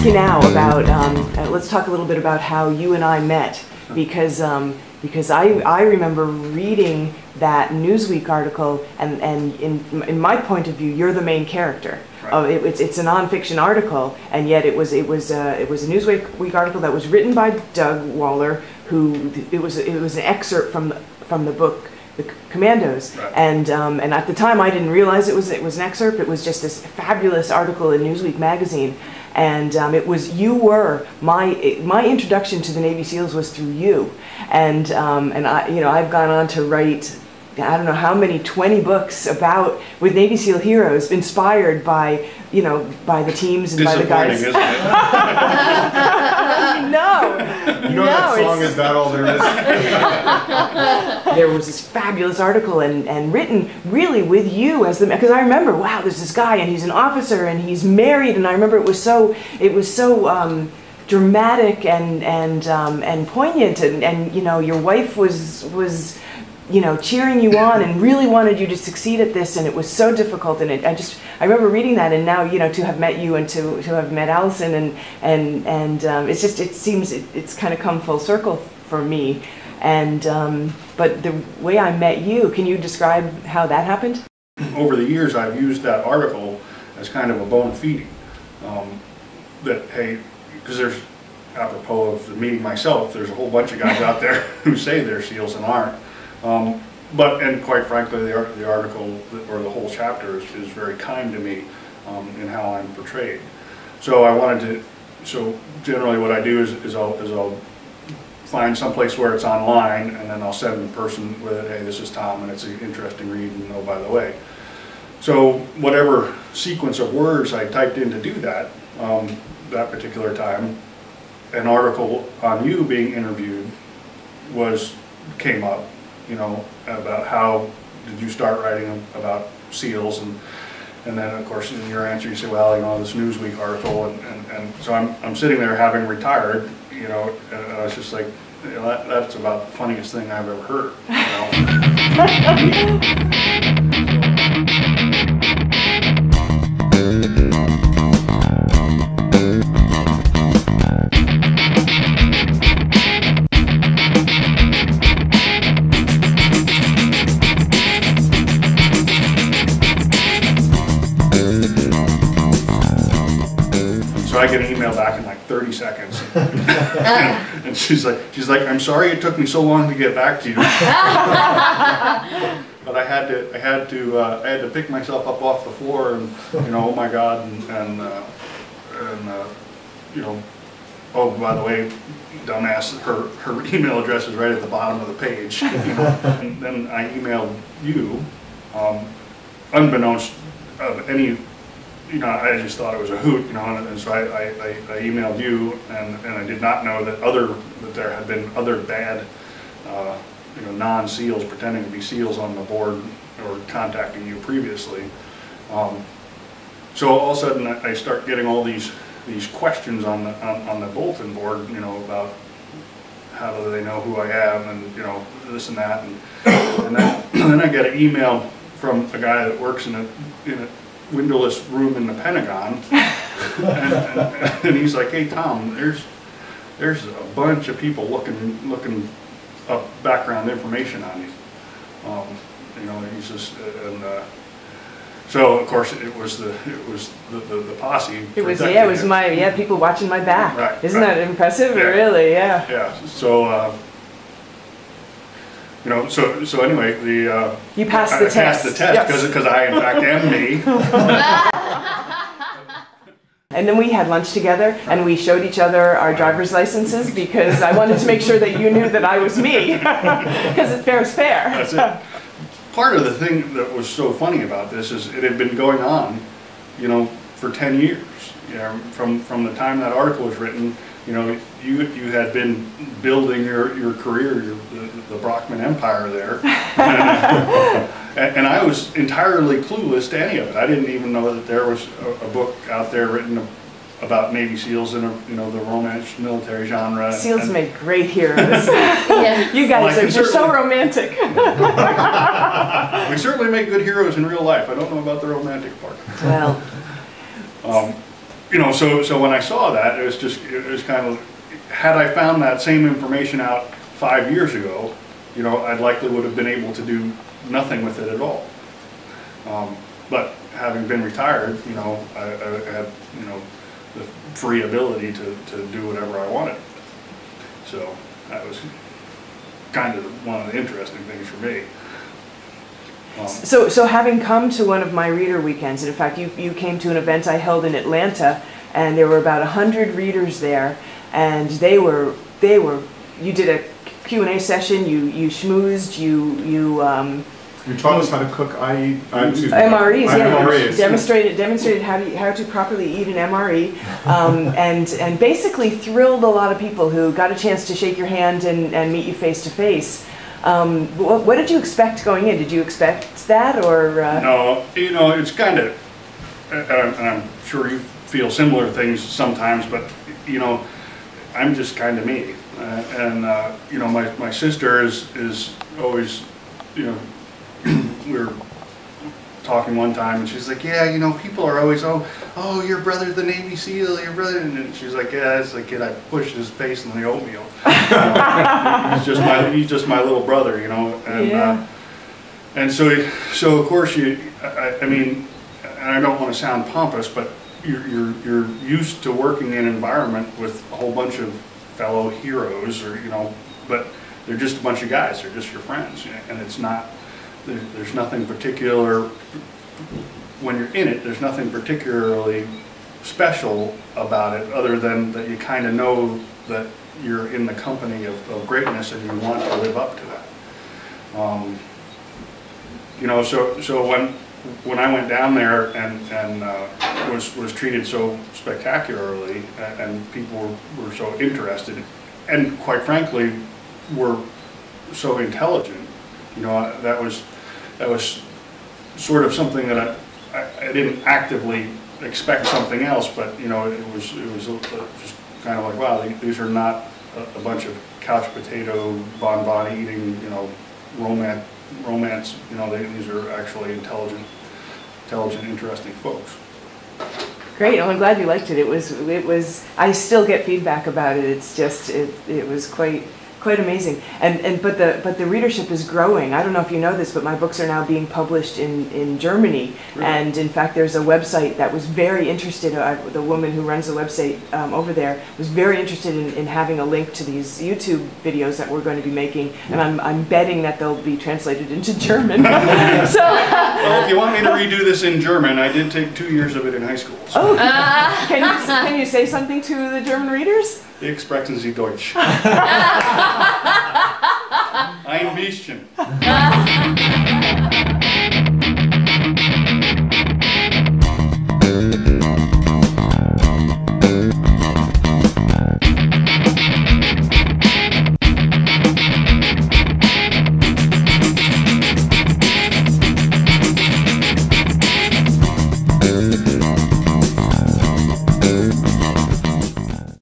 ask you now about, let's talk a little bit about how you and I met, because I remember reading that Newsweek article, and in my point of view, you're the main character. Right. It's a nonfiction article, and yet it was a Newsweek article that was written by Doug Waller, who it was an excerpt from the book The Commandos. Right. And at the time I didn't realize it was an excerpt. It was just this fabulous article in Newsweek magazine, and you were my introduction to the Navy SEALs was through you, and I've gone on to write, I don't know how many, 20 books with Navy SEAL heroes, inspired by the teams and by the guys. Disappointing, isn't it? No. You know that song is that all there is? There was this fabulous article and written really with you as because I remember, wow, there's this guy and he's an officer and he's married, and I remember it was so dramatic and poignant, and your wife was cheering you on and really wanted you to succeed at this, and it was so difficult. And I remember reading that, and now to have met you and to have met Allison, and it seems it's kind of come full circle for me. And but the way I met you, can you describe how that happened? Over the years, I've used that article as kind of a bona fide. That, hey, because there's, apropos of the meeting myself, there's a whole bunch of guys out there who say they're SEALs and aren't. And quite frankly, the article or the whole chapter is very kind to me in how I'm portrayed. So generally what I do is I'll find someplace where it's online, and then I'll send the person with it, hey, this is Tom, and it's an interesting read, and oh, by the way. So whatever sequence of words I typed in to do that, that particular time, an article on you being interviewed came up, about how did you start writing about SEALs, and then of course in your answer you say, well, this Newsweek article, and so I'm sitting there having retired, and I was just like, that's about the funniest thing I've ever heard. So I get an email back in like 30 seconds, and she's like, I'm sorry it took me so long to get back to you, but I had to pick myself up off the floor, and oh my God, and oh, by the way, dumbass, her email address is right at the bottom of the page. And then I emailed you, unbeknownst of any. I just thought it was a hoot, and so I emailed you, and I did not know that there had been other bad, non-SEALs pretending to be SEALs on the board or contacting you previously. So all of a sudden I start getting all these questions on the bulletin board, about how do they know who I am, and this and that, and then I get an email from a guy that works in a windowless room in the Pentagon, and he's like, hey Tom, there's a bunch of people looking up background information on you. He's just so of course it was the posse. It was people watching my back. Right, Isn't that impressive? Yeah. Really, yeah. Yeah. So. So anyway, you passed the test. I passed the test because I in fact am me. And then we had lunch together, and we showed each other our driver's licenses, because I wanted to make sure that you knew that I was me, because it's fair is fair. That's it. Part of the thing that was so funny about this is it had been going on, for 10 years. From the time that article was written. You had been building your career, the Brockmann empire there, and I was entirely clueless to any of it. I didn't even know that there was a book out there written about Navy SEAls in the romance military genre. SEAls make great heroes. Yeah. You guys are so romantic. We certainly make good heroes in real life. I don't know about the romantic part. Well. you know, so when I saw that, it was kind of, had I found that same information out 5 years ago, you know, I likely would have been able to do nothing with it at all. But having been retired, you know, I had, you know, the free ability to do whatever I wanted. So that was kind of one of the interesting things for me. So having come to one of my reader weekends, and in fact you came to an event I held in Atlanta, and there were about 100 readers there, and you did a Q&A session, you schmoozed, you taught us how to cook MREs, yeah. MREs. Demonstrated how to properly eat an MRE, and basically thrilled a lot of people who got a chance to shake your hand and meet you face to face. What did you expect going in? Did you expect that, or? No, you know, it's kind of, and I'm sure you feel similar things sometimes, but you know, I'm just kind of me, you know, my sister is always, you know, we were talking one time, and she's like, yeah, you know, people are always, oh, your brother's the Navy SEAL, your brother, and she's like, yeah, it's like, kid, I pushed his face in the oatmeal. He's just my little brother, you know, and yeah. And so of course I mean, and I don't want to sound pompous, but you're used to working in an environment with a whole bunch of fellow heroes, or you know, but they're just a bunch of guys, they're just your friends, and it's not. There's nothing particular, when you're in it, there's nothing particularly special about it other than that you kind of know that you're in the company of greatness and you want to live up to that. You know, so when I went down there and was treated so spectacularly, and people were so interested, and quite frankly were so intelligent, you know, that was sort of something that I didn't actively expect something else, but you know, it was just kind of like, wow, these are not a bunch of couch potato bonbon eating, you know, romance, you know, these are actually intelligent, interesting folks. Great. Well, I'm glad you liked it. It was. I still get feedback about it. It's just it was quite amazing. But the readership is growing. I don't know if you know this, but my books are now being published in Germany. Really? And in fact, there's a website that was very interested. The woman who runs the website over there was very interested in having a link to these YouTube videos that we're going to be making. And I'm betting that they'll be translated into German. So, well, if you want me to redo this in German, I did take 2 years of it in high school. So. Oh, can you say something to the German readers? Ich sprechen Sie Deutsch. Ein bisschen.